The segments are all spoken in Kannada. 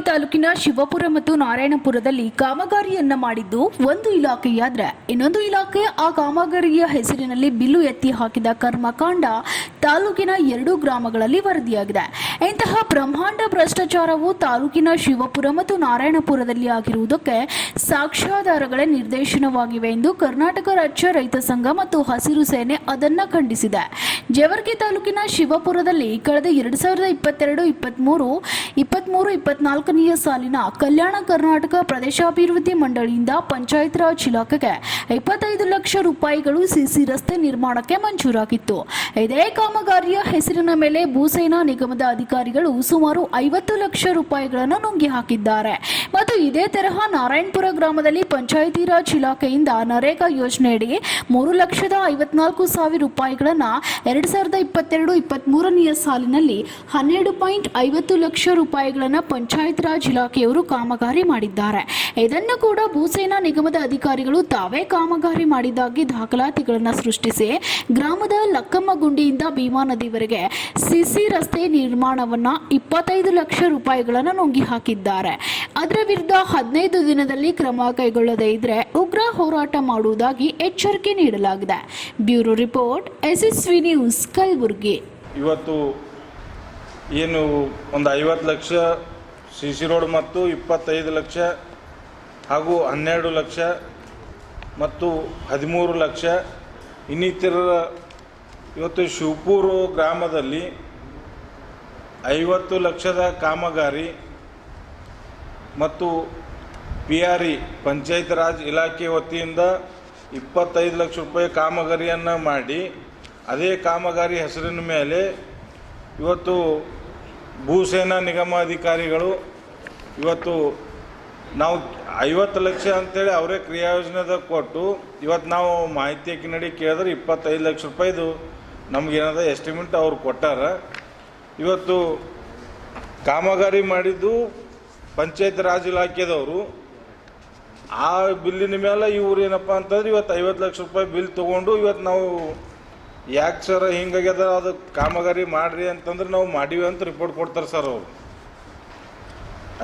ತಾಲೂಕಿನ ಶಿವಪುರ ಮತ್ತು ನಾರಾಯಣಪುರದಲ್ಲಿ ಕಾಮಗಾರಿಯನ್ನ ಮಾಡಿದ್ದು ಒಂದು ಇಲಾಖೆಯಾದ್ರೆ ಇನ್ನೊಂದು ಇಲಾಖೆ ಆ ಕಾಮಗಾರಿಯ ಹೆಸರಿನಲ್ಲಿ ಬಿಲ್ಲು ಎತ್ತಿ ಹಾಕಿದ ಕರ್ಮಕಾಂಡ ತಾಲೂಕಿನ 2 ಗ್ರಾಮಗಳಲ್ಲಿ ವರದಿಯಾಗಿದೆ. ಇಂತಹ ಬ್ರಹ್ಮಾಂಡ ಭ್ರಷ್ಟಾಚಾರವು ತಾಲೂಕಿನ ಶಿವಪುರ ಮತ್ತು ನಾರಾಯಣಪುರದಲ್ಲಿ ಆಗಿರುವುದಕ್ಕೆ ಸಾಕ್ಷ್ಯಾಧಾರಗಳೇ ನಿದರ್ಶನವಾಗಿವೆ ಎಂದು ಕರ್ನಾಟಕ ರಾಜ್ಯ ರೈತ ಸಂಘ ಮತ್ತು ಹಸಿರು ಸೇನೆ ಅದನ್ನ ಖಂಡಿಸಿದೆ. ಜೇವರ್ಗಿ ತಾಲೂಕಿನ ಶಿವಪುರದಲ್ಲಿ ಕಳೆದ 2022-23-24ನೇ ಸಾಲಿನ ಕಲ್ಯಾಣ ಕರ್ನಾಟಕ ಪ್ರದೇಶಾಭಿವೃದ್ಧಿ ಮಂಡಳಿಯಿಂದ ಪಂಚಾಯತ್ ರಾಜ್ ಇಲಾಖೆಗೆ 25 ಲಕ್ಷ ರೂಪಾಯಿಗಳು ಸಿಸಿ ರಸ್ತೆ ನಿರ್ಮಾಣಕ್ಕೆ ಮಂಜೂರಾಗಿತ್ತು. ಇದೇ ಕಾಮಗಾರಿಯ ಹೆಸರಿನ ಮೇಲೆ ಭೂಸೇನಾ ನಿಗಮದ ಅಧಿಕಾರಿಗಳು ಸುಮಾರು 50 ಲಕ್ಷ ರೂಪಾಯಿಗಳನ್ನು ನುಂಗಿ ಹಾಕಿದ್ದಾರೆ. ಮತ್ತು ಇದೇ ತರಹ ನಾರಾಯಣಪುರ ಗ್ರಾಮದಲ್ಲಿ ಪಂಚಾಯಿತಿ ರಾಜ್ ಇಲಾಖೆಯಿಂದ ನರೇಗಾ ಯೋಜನೆಯಡಿ 3,54,000 ರೂಪಾಯಿಗಳನ್ನು 2022-23ನೇ ಸಾಲಿನಲ್ಲಿ 12.50 ಲಕ್ಷ ರೂಪಾಯಿಗಳನ್ನು ಪಂಚಾಯತ್ ರಾಜ್ ಇಲಾಖೆಯವರು ಕಾಮಗಾರಿ ಮಾಡಿದ್ದಾರೆ. ಇದನ್ನು ಕೂಡ ಭೂಸೇನಾ ನಿಗಮದ ಅಧಿಕಾರಿಗಳು ತಾವೇ ಕಾಮಗಾರಿ ಮಾಡಿದ್ದಾಗಿ ದಾಖಲಾತಿಗಳನ್ನು ಸೃಷ್ಟಿಸಿ ಗ್ರಾಮದ ಲಕ್ಕಮ್ಮ ಗುಂಡಿಯಿಂದ ಭೀಮಾ ನದಿವರೆಗೆ ಸಿಸಿ ರಸ್ತೆ ನಿರ್ಮಾಣವನ್ನ 25 ಲಕ್ಷ ರೂಪಾಯಿಗಳನ್ನು ನುಂಗಿ ಹಾಕಿದ್ದಾರೆ. ಅದರ ವಿರುದ್ಧ 15 ದಿನದಲ್ಲಿ ಕ್ರಮ ಕೈಗೊಳ್ಳದೇ ಇದ್ರೆ ಉಗ್ರ ಹೋರಾಟ ಮಾಡುವುದಾಗಿ ಎಚ್ಚರಿಕೆ ನೀಡಲಾಗಿದೆ. Bureau report, SSV news, Kalaburagi. ಇವತ್ತು ಏನು ಒಂದು 50 ಲಕ್ಷ ಸಿಸಿ ರೋಡ್ ಮತ್ತು 25 ಲಕ್ಷ ಹಾಗೂ 12 ಲಕ್ಷ ಮತ್ತು 13 ಲಕ್ಷ ಇನ್ನಿತರ ಇವತ್ತು ಶಿವಪುರ ಗ್ರಾಮದಲ್ಲಿ 50 ಲಕ್ಷದ ಕಾಮಗಾರಿ ಮತ್ತು PRE ಪಂಚಾಯತ್ ರಾಜ್ ಇಲಾಖೆ ವತಿಯಿಂದ 25 ಲಕ್ಷ ರೂಪಾಯಿ ಕಾಮಗಾರಿಯನ್ನು ಮಾಡಿ ಅದೇ ಕಾಮಗಾರಿ ಹೆಸರಿನ ಮೇಲೆ ಇವತ್ತು ಭೂಸೇನಾ ನಿಗಮ ಅಧಿಕಾರಿಗಳು ಇವತ್ತು ನಾವು 50 ಲಕ್ಷ ಅಂತೇಳಿ ಅವರೇ ಕ್ರಿಯಾಯೋಜನೆದಾಗ ಕೊಟ್ಟು ಇವತ್ತು ನಾವು ಮಾಹಿತಿ ನಡಿ ಕೇಳಿದ್ರೆ 25 ಲಕ್ಷ ರೂಪಾಯಿದು ನಮಗೇನಾದ ಎಸ್ಟಿಮೇಟ್ ಅವ್ರು ಕೊಟ್ಟಾರ. ಇವತ್ತು ಕಾಮಗಾರಿ ಮಾಡಿದ್ದು ಪಂಚಾಯತ್ ರಾಜ್ ಇಲಾಖೆದವರು. ಆ ಬಿಲ್ಲಿನ ಮೇಲೆ ಇವ್ರು ಏನಪ್ಪ ಅಂತಂದ್ರೆ ಇವತ್ತು 50 ಲಕ್ಷ ರೂಪಾಯಿ ಬಿಲ್ ತೊಗೊಂಡು ಇವತ್ತು ನಾವು ಯಾಕೆ ಸರ್ ಹಿಂಗಾಗ್ಯದ ಅದು ಕಾಮಗಾರಿ ಮಾಡಿರಿ ಅಂತಂದ್ರೆ ನಾವು ಮಾಡೀವಿ ಅಂತ ರಿಪೋರ್ಟ್ ಕೊಡ್ತಾರೆ ಸರ್ ಅವರು.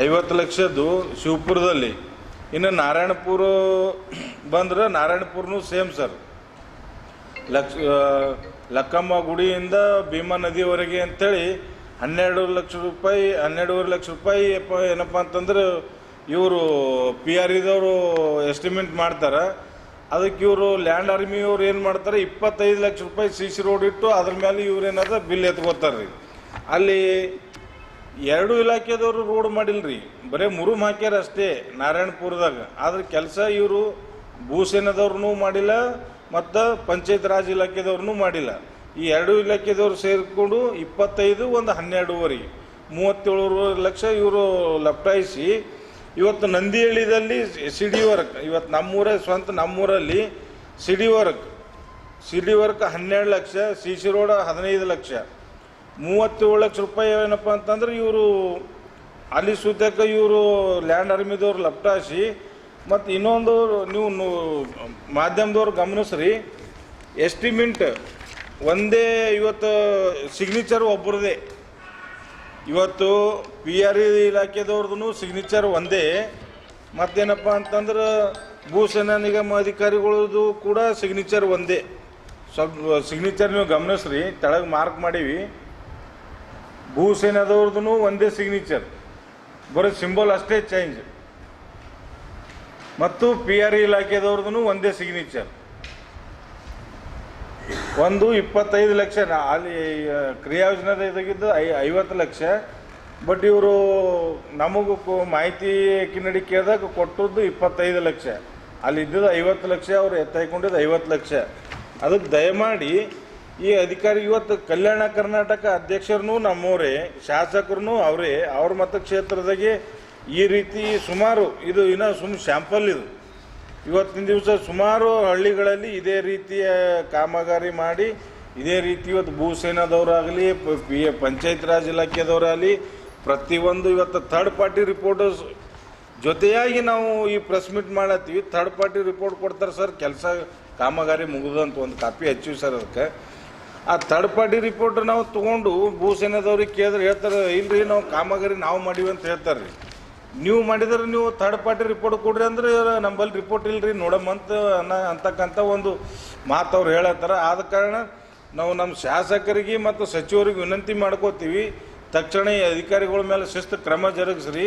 50 ಲಕ್ಷದ್ದು ಶಿವಪುರದಲ್ಲಿ. ಇನ್ನು ನಾರಾಯಣಪುರ ಬಂದ್ರೆ ನಾರಾಯಣಪುರನೂ ಸೇಮ್ ಸರ್. ಲಕ್ಕಮ್ಮ ಗುಡಿಯಿಂದ ಭೀಮಾ ನದಿವರೆಗೆ ಅಂಥೇಳಿ 12 ಲಕ್ಷ ರೂಪಾಯಿ 12.5 ಲಕ್ಷ ರೂಪಾಯಿ ಏನಪ್ಪ ಅಂತಂದ್ರೆ ಇವರು PREದವರು ಎಸ್ಟಿಮೇಟ್ ಮಾಡ್ತಾರೆ. ಅದಕ್ಕೆ ಇವರು ಲ್ಯಾಂಡ್ ಆರ್ಮಿಯವ್ರು ಏನು ಮಾಡ್ತಾರೆ 25 ಲಕ್ಷ ರೂಪಾಯಿ CC ರೋಡ್ ಇಟ್ಟು ಅದ್ರ ಮೇಲೆ ಇವ್ರು ಏನಾದ್ರೆ ಬಿಲ್ ಎತ್ಕೋತಾರೆ ರೀ. ಅಲ್ಲಿ 2 ಇಲಾಖೆದವರು ರೋಡ್ ಮಾಡಿಲ್ರಿ, ಬರೀ ಮುರುಮ್ ಹಾಕ್ಯಾರ ಅಷ್ಟೇ ನಾರಾಯಣಪುರದಾಗ. ಆದ್ರೆ ಕೆಲಸ ಇವರು ಭೂಸೇನಾದವ್ರನ್ನೂ ಮಾಡಿಲ್ಲ ಮತ್ತು ಪಂಚಾಯತ್ ರಾಜ್ ಇಲಾಖೆದವ್ರನ್ನೂ ಮಾಡಿಲ್ಲ. ಈ 2 ಇಲಾಖೆದವ್ರು ಸೇರಿಕೊಂಡು 25 ಒಂದು 12ವರೆಗೆ 37 ಲಕ್ಷ ಇವರು ಲಪ್ಟಾಯಿಸಿ ಇವತ್ತು ನಂದಿಹಳ್ಳಿದಲ್ಲಿ ಸಿಡಿ ವರ್ಕ್, ಇವತ್ತು ನಮ್ಮೂರಲ್ಲಿ CD work 12 lakh, CC road 15 lakh, 37 lakh ರೂಪಾಯಿ ಏನಪ್ಪ ಅಂತಂದ್ರೆ ಇವರು ಅಲ್ಲಿ ಸುತ್ತಕ ಇವರು ಲ್ಯಾಂಡ್ ಆರ್ಮಿದವ್ರು ಲಪ್ಟಾಯಿಸಿ. ಮತ್ತು ಇನ್ನೊಂದು ನೀವು ಮಾಧ್ಯಮದವ್ರು ಗಮನಿಸ್ರಿ, ಎಸ್ಟಿಮೇಟ್ ಒಂದೇ ಇವತ್ತು ಸಿಗ್ನೇಚರ್ ಒಬ್ಬರದೇ. ಇವತ್ತು PRE ಇಲಾಖೆದವ್ರದ್ದು ಸಿಗ್ನೇಚರ್ ಒಂದೇ. ಮತ್ತೇನಪ್ಪ ಅಂತಂದ್ರೆ ಭೂಸೇನಾ ನಿಗಮ ಅಧಿಕಾರಿಗಳದ್ದು ಕೂಡ ಸಿಗ್ನೇಚರ್ ಒಂದೇ. ಸ್ವಲ್ಪ ಸಿಗ್ನೇಚರ್ ನೀವು ಗಮನಿಸ್ರಿ, ತೆಳಗೆ ಮಾರ್ಕ್ ಮಾಡೀವಿ. ಭೂಸೇನಾದವ್ರದ್ದು ಒಂದೇ ಸಿಗ್ನೇಚರ್, ಬರೀ ಸಿಂಬಲ್ ಅಷ್ಟೇ ಚೇಂಜ್. ಮತ್ತು PRE ಇಲಾಖೆದವ್ರದ್ದು ಒಂದೇ ಸಿಗ್ನೇಚರ್. ಒಂದು 25 ಲಕ್ಷ ಅಲ್ಲಿ ಕ್ರಿಯಾಯೋಜನೆದ ಇದಾಗಿದ್ದು 50 ಲಕ್ಷ. ಬಟ್ ಇವರು ನಮಗೂ ಮಾಹಿತಿ ನಡಿ ಕೇಳಿದಾಗ ಕೊಟ್ಟದ್ದು 25 ಲಕ್ಷ. ಅಲ್ಲಿ ಇದ್ದದ್ದು 50 ಲಕ್ಷ, ಅವ್ರು ಎತ್ತಾಯ್ಕೊಂಡಿದ್ದು 50 ಲಕ್ಷ. ಅದಕ್ಕೆ ದಯಮಾಡಿ ಈ ಅಧಿಕಾರಿ ಇವತ್ತು ಕಲ್ಯಾಣ ಕರ್ನಾಟಕ ಅಧ್ಯಕ್ಷರನ್ನು ನಮ್ಮವರೇ, ಶಾಸಕರನ್ನು ಅವರೇ, ಅವ್ರ ಮತಕ್ಷೇತ್ರದಾಗೆ ಈ ರೀತಿ ಸುಮಾರು ಇದು ಇನ್ನೂ ಸ್ಯಾಂಪಲ್ ಇದು. ಇವತ್ತಿನ ದಿವಸ ಸುಮಾರು ಹಳ್ಳಿಗಳಲ್ಲಿ ಇದೇ ರೀತಿಯ ಕಾಮಗಾರಿ ಮಾಡಿ ಇದೇ ರೀತಿ ಇವತ್ತು ಭೂಸೇನಾದವರಾಗಲಿ ಪಂಚಾಯತ್ ರಾಜ್ ಇಲಾಖೆದವರಾಗಲಿ ಪ್ರತಿಯೊಂದು ಇವತ್ತು ಥರ್ಡ್ ಪಾರ್ಟಿ ರಿಪೋರ್ಟರ್ಸ್ ಜೊತೆಯಾಗಿ ನಾವು ಈ ಪ್ರೆಸ್ ಮೀಟ್ ಮಾಡತ್ತೀವಿ. ಥರ್ಡ್ ಪಾರ್ಟಿ ರಿಪೋರ್ಟ್ ಕೊಡ್ತಾರೆ ಸರ್, ಕೆಲಸ ಕಾಮಗಾರಿ ಮುಗಿದಂತ ಒಂದು ಕಾಪಿ ಹಚ್ಚಿವಿ ಸರ್. ಅದಕ್ಕೆ ಆ ಥರ್ಡ್ ಪಾರ್ಟಿ ರಿಪೋರ್ಟ್ ನಾವು ತೊಗೊಂಡು ಭೂಸೇನಾದವ್ರಿಗೆ ಕೇಳಿದ್ರೆ ಹೇಳ್ತಾರೆ, ಇಲ್ರಿ ನಾವು ಕಾಮಗಾರಿ ನಾವು ಮಾಡೀವಿ ಅಂತ ಹೇಳ್ತಾರೆ ರೀ. ನೀವು ಮಾಡಿದ್ರೆ ನೀವು ಥರ್ಡ್ ಪಾರ್ಟಿ ರಿಪೋರ್ಟ್ ಕೊಡ್ರಿ ಅಂದ್ರೆ ನಂಬಲ್ಲಿ ರಿಪೋರ್ಟ್ ಇಲ್ರಿ ನೋಡಮ್ಮಂತ ಅಂತಕ್ಕಂಥ ಒಂದು ಮಾತು ಅವ್ರು ಹೇಳತ್ತಾರ. ಆದ ಕಾರಣ ನಾವು ನಮ್ಮ ಶಾಸಕರಿಗೆ ಮತ್ತು ಸಚಿವರಿಗೆ ವಿನಂತಿ ಮಾಡ್ಕೋತೀವಿ, ತಕ್ಷಣ ಈ ಅಧಿಕಾರಿಗಳ ಮೇಲೆ ಶಿಸ್ತು ಕ್ರಮ ಜರುಗಿಸ್ರಿ.